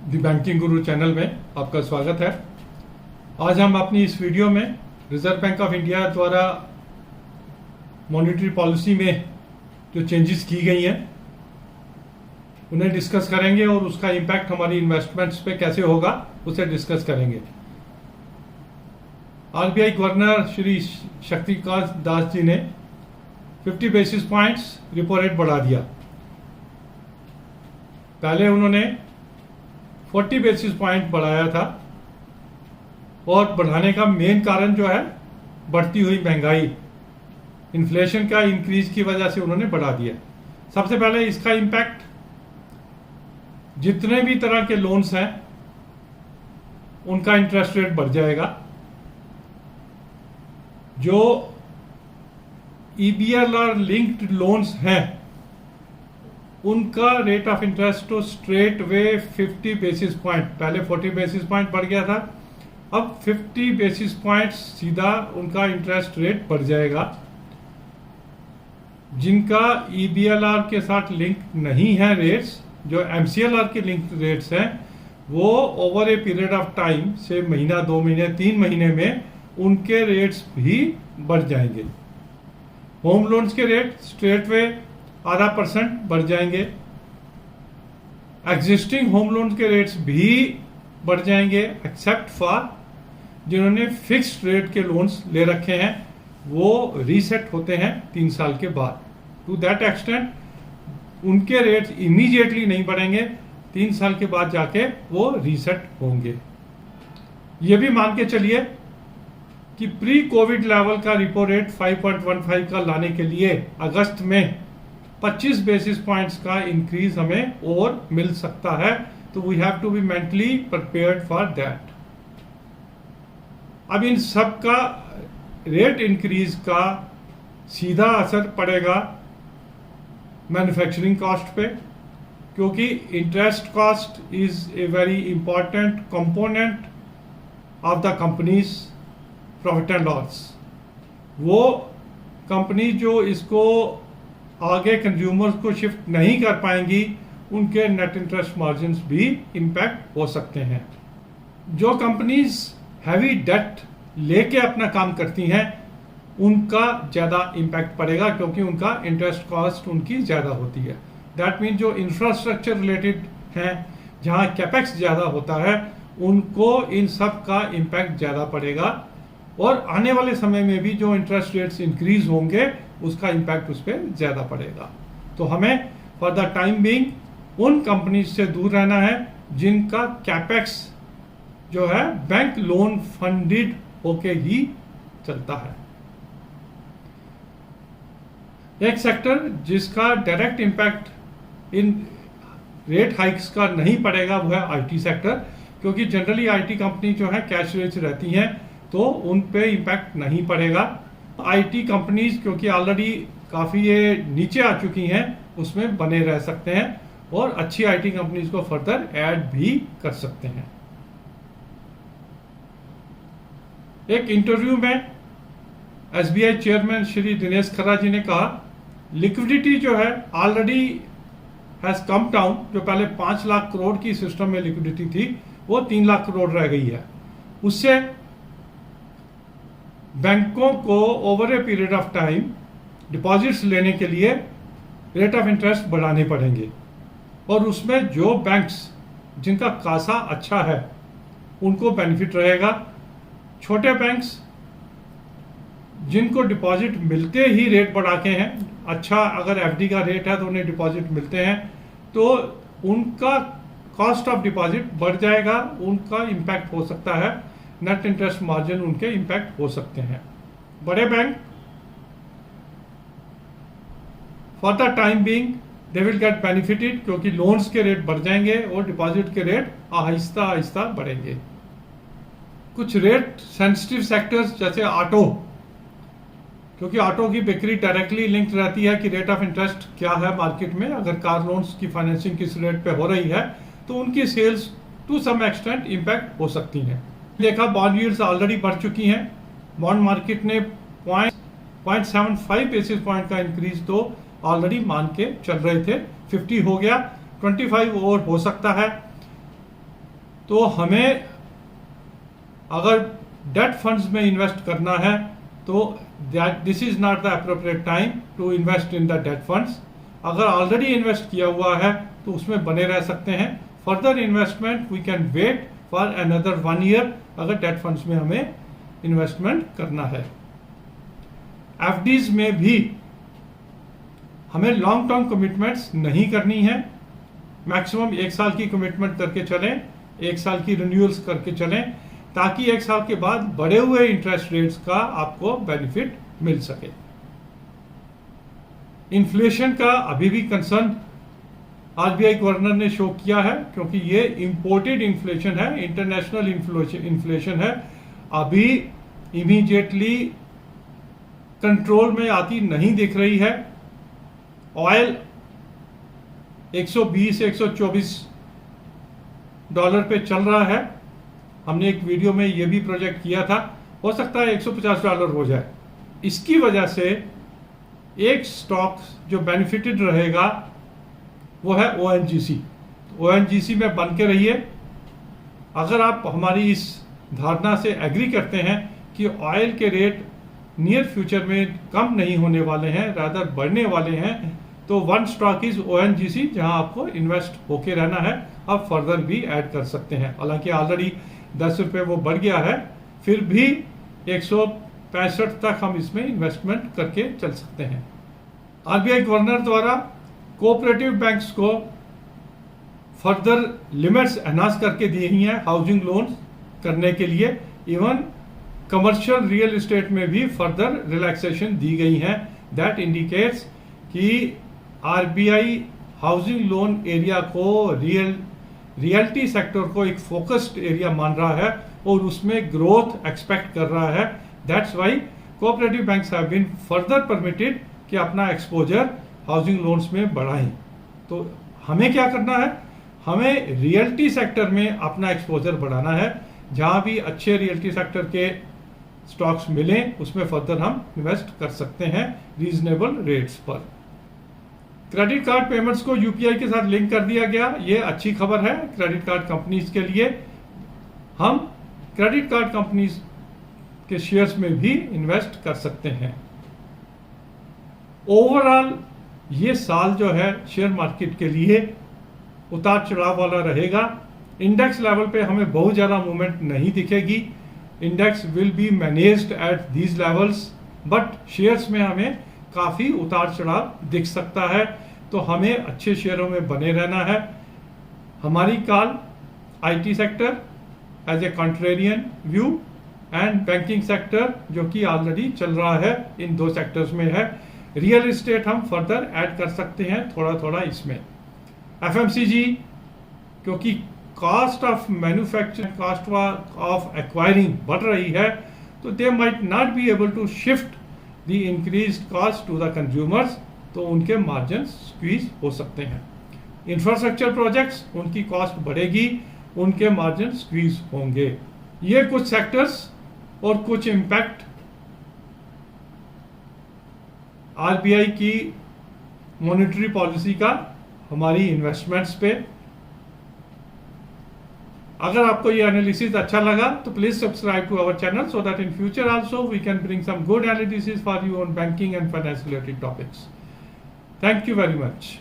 The banking Guru channel में आपका स्वागत है। आज हम अपनी इस वीडियो में रिजर्व बैंक ऑफ इंडिया द्वारा मॉनेटरी पॉलिसी में जो चेंजेस की गई हैं उन्हें डिस्कस करेंगे और उसका इम्पैक्ट हमारी इन्वेस्टमेंट्स पे कैसे होगा उसे डिस्कस करेंगे। आरबीआई गवर्नर श्री शक्तिकांत दास जी ने 50 बेसिस पॉइंट्स रिपो रेट बढ़ा दिया। पहले उन्होंने 40 बेसिस पॉइंट बढ़ाया था और बढ़ाने का मेन कारण जो है बढ़ती हुई महंगाई, इन्फ्लेशन का इंक्रीज की वजह से उन्होंने बढ़ा दिया। सबसे पहले इसका इम्पैक्ट जितने भी तरह के लोन्स हैं उनका इंटरेस्ट रेट बढ़ जाएगा। जो EBLR लिंक्ड लोन्स हैं उनका रेट ऑफ इंटरेस्ट तो स्ट्रेट वे 50 बेसिस पॉइंट, पहले 40 बेसिस पॉइंट बढ़ गया था, अब 50 बेसिस पॉइंट सीधा उनका इंटरेस्ट रेट बढ़ जाएगा। जिनका EBLR के साथ लिंक नहीं है रेट्स, जो MCLR के लिंक रेट्स हैं, वो over a period of time से महीना, 2 महीने, 3 महीने में उनके रेट्स भी बढ़ जाएंगे। होम लोन्स के रेट स्ट्रेट वे 0.5% बढ़ जाएंगे। एग्जिस्टिंग होम लोन के रेट्स भी बढ़ जाएंगे एक्सेप्ट फॉर जिन्होंने फिक्स्ड रेट के लोन्स ले रखे हैं, वो रीसेट होते हैं 3 साल के बाद। टू दैट एक्सटेंट उनके रेट्स इमीडिएटली नहीं बढ़ेंगे, 3 साल के बाद जाके वो रीसेट होंगे। ये भी मान के चलिए कि प्री कोविड लेवल का रिपो रेट 5.15 का लाने के लिए अगस्त में 25 बेसिस पॉइंट्स का इंक्रीज हमें और मिल सकता है, तो we have to be mentally prepared for that. अब इन सब का रेट इंक्रीज का सीधा असर पड़ेगा मैन्युफैक्चरिंग कॉस्ट पे, क्योंकि interest cost is a very important component of the companies profit and loss. वो कंपनी जो इसको आगे कंज्यूमर्स को शिफ्ट नहीं कर पाएंगी, उनके नेट इंटरेस्ट मार्जिन्स भी इंपैक्ट हो सकते हैं। जो कंपनीज हैवी डेट लेके अपना काम करती हैं उनका ज़्यादा इंपैक्ट पड़ेगा, क्योंकि उनका इंटरेस्ट कॉस्ट उनकी ज़्यादा होती है। दैट मीन जो इंफ्रास्ट्रक्चर रिलेटेड हैं, जहाँ कैपेक्स ज़्यादा होता है, उनको इन सब का इम्पैक्ट ज़्यादा पड़ेगा। और आने वाले समय में भी जो इंटरेस्ट रेट्स इंक्रीज होंगे उसका इम्पैक्ट उस पर ज़्यादा पड़ेगा। तो हमें फॉर द टाइम बीइंग उन कंपनीज से दूर रहना है जिनका कैपेक्स जो है बैंक लोन फंडेड होके ही चलता है। एक सेक्टर जिसका direct impact in rate hikes का नहीं पड़ेगा वो है IT सेक्टर, क्योंकि जनरली IT कंपनी जो है कैश रिच रहती हैं, तो उन पे इम्पैक्ट नहीं पड़ेगा। IT कंपनीज क्योंकि ऑलरेडी काफ़ी ये नीचे आ चुकी हैं, उसमें बने रह सकते हैं और अच्छी IT कंपनीज को फर्दर ऐड भी कर सकते हैं। एक इंटरव्यू में SBI चेयरमैन श्री दिनेश खन्ना जी ने कहा, लिक्विडिटी जो है ऑलरेडी हैज कम डाउन। जो पहले 5 लाख करोड़ की सिस्टम में लिक्विडिटी थी वो 3 लाख करोड़ रह गई है। उससे बैंकों को over a period of time deposits लेने के लिए रेट ऑफ इंटरेस्ट बढ़ाने पड़ेंगे, और उसमें जो बैंक्स जिनका कासा अच्छा है उनको बेनिफिट रहेगा। छोटे बैंक्स जिनको डिपॉजिट मिलते ही रेट बढ़ा के हैं, अच्छा अगर FD का रेट है तो उन्हें डिपॉजिट मिलते हैं, तो उनका कॉस्ट ऑफ डिपॉजिट बढ़ जाएगा, उनका इम्पैक्ट हो सकता है, नेट इंटरेस्ट मार्जिन उनके इंपैक्ट हो सकते हैं। बड़े bank for the time being they will get benefited, क्योंकि लोन्स के रेट बढ़ जाएंगे और डिपॉजिट के रेट आहिस्ता आहिस्ता बढ़ेंगे। कुछ रेट सेंसिटिव सेक्टर्स जैसे ऑटो, क्योंकि ऑटो की बिक्री डायरेक्टली लिंक्ड रहती है कि रेट ऑफ इंटरेस्ट क्या है मार्केट में। अगर कार लोन्स की फाइनेंसिंग किस रेट पे हो रही है तो उनकी sales to some extent impact हो सकती हैं। देखा बॉन्ड यील्ड्स ऑलरेडी बढ़ चुकी हैं। बॉन्ड मार्केट ने 0.75 बेसिस पॉइंट का इंक्रीज तो ऑलरेडी मान के चल रहे थे, 50 हो गया, 25 और हो सकता है। तो हमें अगर डेट फंड्स में इन्वेस्ट करना है तो this is not the appropriate time to invest in the debt funds. अगर ऑलरेडी इन्वेस्ट किया हुआ है तो उसमें बने रह सकते हैं। Further investment we can wait for another 1 year अगर डेट फंड्स में हमें इन्वेस्टमेंट करना है। एफडीज में भी हमें लॉन्ग टर्म कमिटमेंट्स नहीं करनी है। मैक्सिमम 1 साल की कमिटमेंट करके चलें, 1 साल की रिन्यूअल्स करके चलें, ताकि 1 साल के बाद बढ़े हुए इंटरेस्ट रेट्स का आपको बेनिफिट मिल सके। इन्फ्लेशन का अभी भी कंसर्न आरबीआई गवर्नर ने शो किया है, क्योंकि ये इंपोर्टेड इन्फ्लेशन है, इंटरनेशनल इन्फ्लेशन है, अभी इमीडिएटली कंट्रोल में आती नहीं दिख रही है। ऑयल 120-124 डॉलर पे चल रहा है। हमने एक वीडियो में ये भी प्रोजेक्ट किया था, हो सकता है 150 डॉलर हो जाए। इसकी वजह से एक स्टॉक जो बेनिफिटेड रहेगा वो है ओएनजीसी। ओएनजीसी में बन के रहिए। अगर आप हमारी इस धारणा से एग्री करते हैं कि ऑयल के रेट नियर फ्यूचर में कम नहीं होने वाले हैं, रादर बढ़ने वाले हैं, तो वन स्टॉक इज ओएनजीसी, जहां आपको इन्वेस्ट होके रहना है। आप फर्दर भी ऐड कर सकते हैं। हालांकि ऑलरेडी 10 रुपये वो बढ़ गया है, फिर भी 165 तक हम इसमें इन्वेस्टमेंट करके चल सकते हैं। आरबीआई गवर्नर द्वारा कोऑपरेटिव बैंक्स को फर्दर लिमिट्स एनहांस करके दी गई हैं हाउसिंग लोन करने के लिए। इवन कमर्शियल रियल एस्टेट में भी फर्दर रिलैक्सेशन दी गई हैं। दैट इंडिकेट्स कि आरबीआई हाउसिंग लोन एरिया को रियल्टी सेक्टर को एक फोकस्ड एरिया मान रहा है और उसमें ग्रोथ एक्सपेक्ट कर रहा है। That's why cooperative banks have been further permitted कि अपना एक्सपोजर हाउसिंग लोन्स में बढ़ाएं। तो हमें क्या करना है? हमें रियल्टी सेक्टर में अपना एक्सपोजर बढ़ाना है। जहां भी अच्छे रियल्टी सेक्टर के स्टॉक्स मिलें उसमें फर्दर हम इन्वेस्ट कर सकते हैं रीजनेबल रेट्स पर। क्रेडिट कार्ड पेमेंट्स को यूपीआई के साथ लिंक कर दिया गया, ये अच्छी खबर है क्रेडिट कार्ड कंपनीज के लिए। हम क्रेडिट कार्ड कंपनीज के शेयर्स में भी इन्वेस्ट कर सकते हैं। ओवरऑल ये साल जो है शेयर मार्केट के लिए उतार चढ़ाव वाला रहेगा। इंडेक्स लेवल पे हमें बहुत ज़्यादा मूवमेंट नहीं दिखेगी। Index will be managed at these levels, but shares में हमें काफ़ी उतार चढ़ाव दिख सकता है। तो हमें अच्छे शेयरों में बने रहना है। हमारी call IT sector as a contrarian view and banking sector जो कि ऑलरेडी चल रहा है, इन 2 सेक्टर्स में है। रियल एस्टेट हम फर्दर ऐड कर सकते हैं थोड़ा थोड़ा इसमें। एफएमसीजी, क्योंकि cost of manufacturing, cost of acquiring बढ़ रही है, तो they might not be able to shift the increased cost to the consumers, तो उनके मार्जिन स्क्वीज हो सकते हैं। इंफ्रास्ट्रक्चर प्रोजेक्ट्स, उनकी कॉस्ट बढ़ेगी, उनके मार्जिन स्क्वीज होंगे। ये कुछ सेक्टर्स और कुछ इम्पैक्ट आरबीआई की मॉनेटरी पॉलिसी का हमारी इन्वेस्टमेंट्स पे। अगर आपको ये एनालिसिस अच्छा लगा तो please subscribe to our channel so that in future also we can bring some good analysis for you on banking and finance related topics. Thank you very much.